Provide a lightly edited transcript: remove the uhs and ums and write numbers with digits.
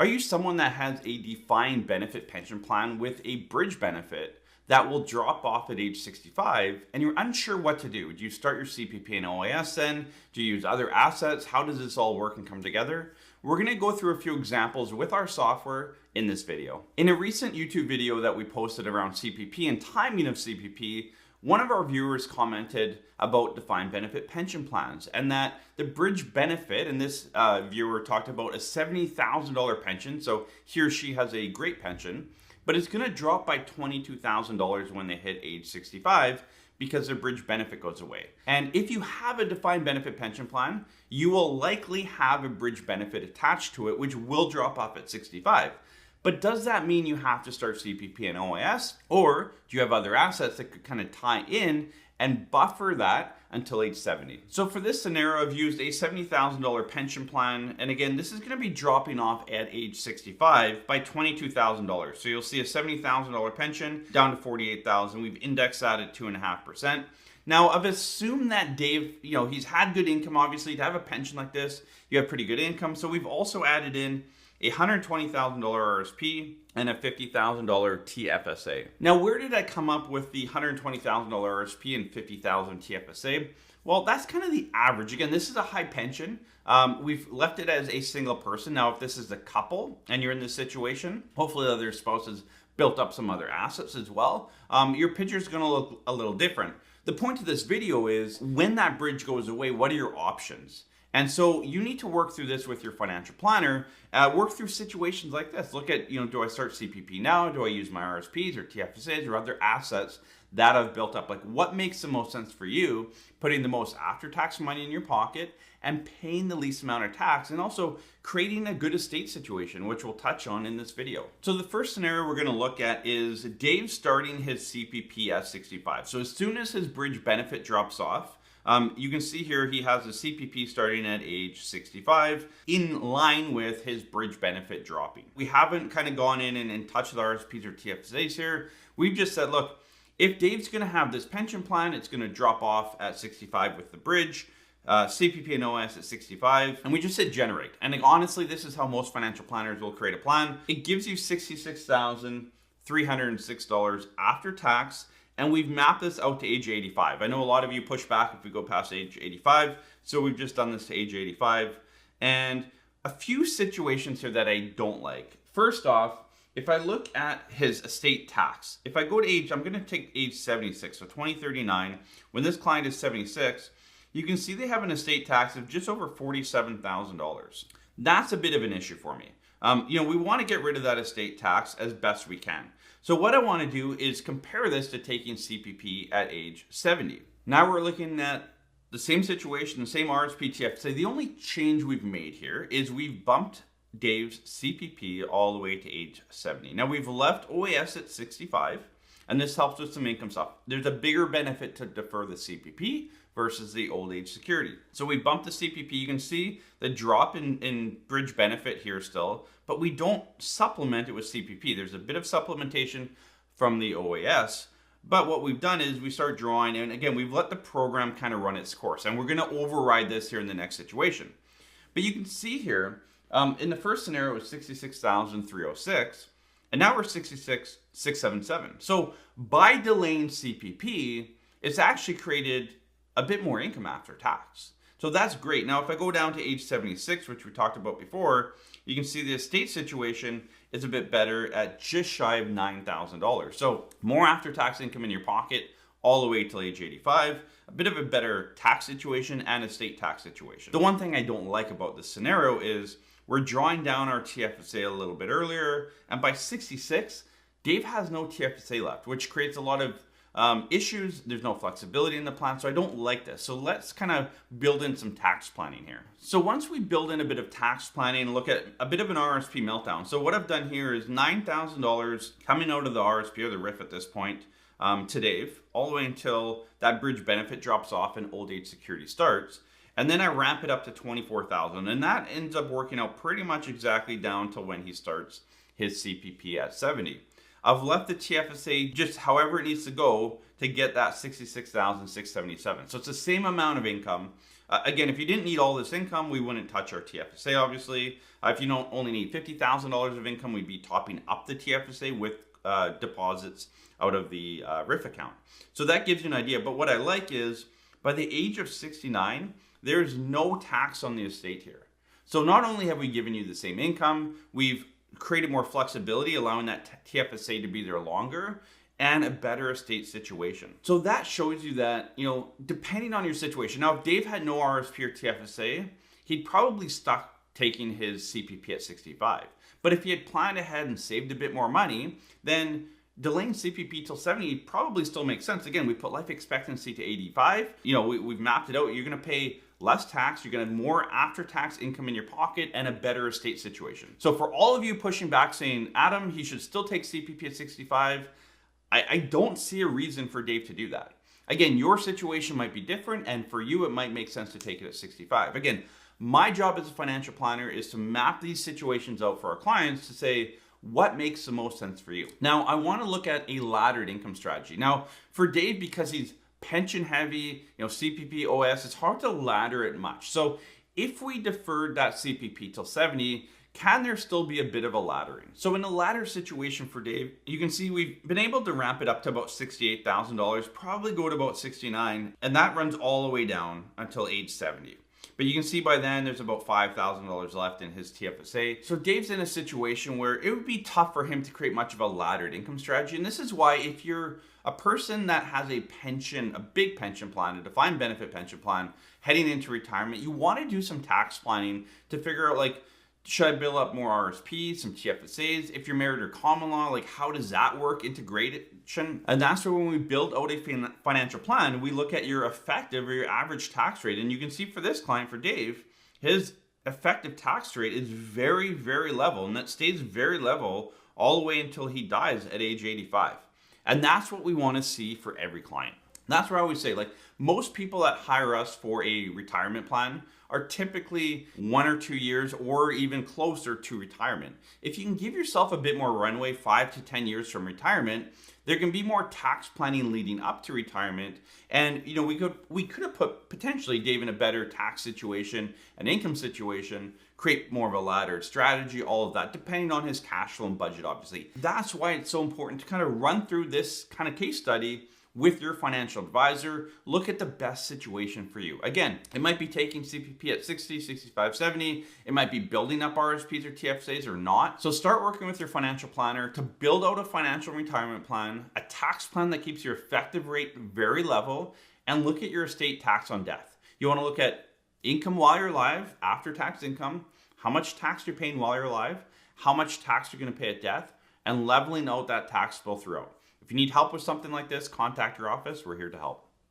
Are you someone that has a defined benefit pension plan with a bridge benefit that will drop off at age 65 and you're unsure what to do? Do you start your CPP and OAS then? Do you use other assets? How does this all work and come together? We're going to go through a few examples with our software in this video. In a recent YouTube video that we posted around CPP and timing of CPP, one of our viewers commented about defined benefit pension plans and that the bridge benefit, and this viewer talked about a $70,000 pension. So he or she has a great pension, but it's going to drop by $22,000 when they hit age 65 because their bridge benefit goes away. And if you have a defined benefit pension plan, you will likely have a bridge benefit attached to it, which will drop off at 65. But does that mean you have to start CPP and OAS? Or do you have other assets that could kind of tie in and buffer that until age 70? So for this scenario, I've used a $70,000 pension plan. And again, this is going to be dropping off at age 65 by $22,000. So you'll see a $70,000 pension down to $48,000. We've indexed that at 2.5%. Now, I've assumed that Dave, he's had good income. Obviously, to have a pension like this, you have pretty good income. So we've also added in a $120,000 RSP and a $50,000 TFSA. Now, where did I come up with the $120,000 RSP and $50,000 TFSA? Well, that's kind of the average. Again, this is a high pension. We've left it as a single person. Now, if this is a couple and you're in this situation, hopefully the other spouse has built up some other assets as well, your picture is going to look a little different. The point of this video is when that bridge goes away, what are your options? And so you need to work through this with your financial planner, work through situations like this. Look at, do I start CPP now? Do I use my RSPs or TFSAs or other assets that I've built up? Like what makes the most sense for you, putting the most after-tax money in your pocket and paying the least amount of tax, and also creating a good estate situation, which we'll touch on in this video. So the first scenario we're gonna look at is Dave starting his CPP at 65. So as soon as his bridge benefit drops off, you can see here he has a CPP starting at age 65 in line with his bridge benefit dropping. We haven't kind of gone in and touched the RSPs or TFSAs here. We've just said, look, if Dave's going to have this pension plan, it's going to drop off at 65 with the bridge, CPP and OS at 65, and we just said generate. And like, honestly, this is how most financial planners will create a plan. It gives you $66,306 after tax. And we've mapped this out to age 85. I know a lot of you push back if we go past age 85. So we've just done this to age 85. And a few situations here that I don't like. First off, if I look at his estate tax, if I go to age, I'm going to take age 76, so 2039. When this client is 76, you can see they have an estate tax of just over $47,000. That's a bit of an issue for me. We want to get rid of that estate tax as best we can. So what I want to do is compare this to taking CPP at age 70. Now we're looking at the same situation, the same RSP TFSA. The only change we've made here is we've bumped Dave's CPP all the way to age 70. Now we've left OAS at 65, and this helps with some income stuff. There's a bigger benefit to defer the CPP versus the old age security. So we bumped the CPP. You can see the drop in bridge benefit here still, but we don't supplement it with CPP. There's a bit of supplementation from the OAS, but what we've done is we start drawing, and again, we've let the program kind of run its course, and we're gonna override this here in the next situation. But you can see here, in the first scenario, it was $66,306, and now we're $66,677. So by delaying CPP, it's actually created a bit more income after tax. So that's great. Now, if I go down to age 76, which we talked about before, you can see the estate situation is a bit better at just shy of $9,000. So more after-tax income in your pocket all the way till age 85, a bit of a better tax situation and estate tax situation. The one thing I don't like about this scenario is we're drawing down our TFSA a little bit earlier, and by 66, Dave has no TFSA left, which creates a lot of issues. There's no flexibility in the plan, so I don't like this. So let's kind of build in some tax planning here. So once we build in a bit of tax planning and look at a bit of an RSP meltdown. So what I've done here is $9,000 coming out of the RSP or the RIF at this point to Dave, all the way until that bridge benefit drops off and old age security starts. And then I ramp it up to $24,000, and that ends up working out pretty much exactly down to when he starts his CPP at 70. I've left the TFSA just however it needs to go to get that $66,677. So it's the same amount of income. Again, if you didn't need all this income, we wouldn't touch our TFSA, obviously. If you don't only need $50,000 of income, we'd be topping up the TFSA with deposits out of the RIF account. So that gives you an idea. But what I like is by the age of 69, there's no tax on the estate here. So not only have we given you the same income, we've created more flexibility, allowing that TFSA to be there longer, and a better estate situation. So that shows you that, depending on your situation. Now, if Dave had no RSP or TFSA, he'd probably stuck taking his CPP at 65. But if he had planned ahead and saved a bit more money, then delaying CPP till 70 probably still makes sense. Again, we put life expectancy to 85. We've mapped it out. You're going to pay less tax, you're going to have more after-tax income in your pocket, and a better estate situation. So for all of you pushing back saying, Adam, he should still take CPP at 65, I don't see a reason for Dave to do that. Again, your situation might be different, and for you, it might make sense to take it at 65. Again, my job as a financial planner is to map these situations out for our clients to say, what makes the most sense for you? Now, I want to look at a laddered income strategy. Now, for Dave, because he's pension heavy, CPP, OS, it's hard to ladder it much. So if we deferred that CPP till 70, can there still be a bit of a laddering? So in a ladder situation for Dave, you can see we've been able to ramp it up to about $68,000, probably go to about 69, and that runs all the way down until age 70. But you can see by then there's about $5,000 left in his TFSA. So Dave's in a situation where it would be tough for him to create much of a laddered income strategy. And this is why if you're a person that has a pension, a big pension plan, a defined benefit pension plan, heading into retirement, you want to do some tax planning to figure out should I build up more RSPs, some TFSAs? If you're married or common law, how does that work? Integration. And that's where when we build out a financial plan, we look at your effective or your average tax rate. And you can see for this client, for Dave, his effective tax rate is very, very level. And that stays very level all the way until he dies at age 85. And that's what we want to see for every client. That's where I always say, most people that hire us for a retirement plan are typically 1 or 2 years or even closer to retirement. If you can give yourself a bit more runway, 5 to 10 years from retirement, there can be more tax planning leading up to retirement. And we could have put potentially Dave in a better tax situation, an income situation, create more of a laddered strategy, all of that, depending on his cash flow and budget, obviously. That's why it's so important to kind of run through this kind of case study with your financial advisor. Look at the best situation for you. Again, it might be taking CPP at 60, 65, 70. It might be building up RSPs or TFSAs or not. So start working with your financial planner to build out a financial retirement plan, a tax plan that keeps your effective rate very level, and look at your estate tax on death. You want to look at income while you're alive, after tax income, how much tax you're paying while you're alive, how much tax you're going to pay at death, and leveling out that tax bill throughout. If you need help with something like this, contact your office. We're here to help.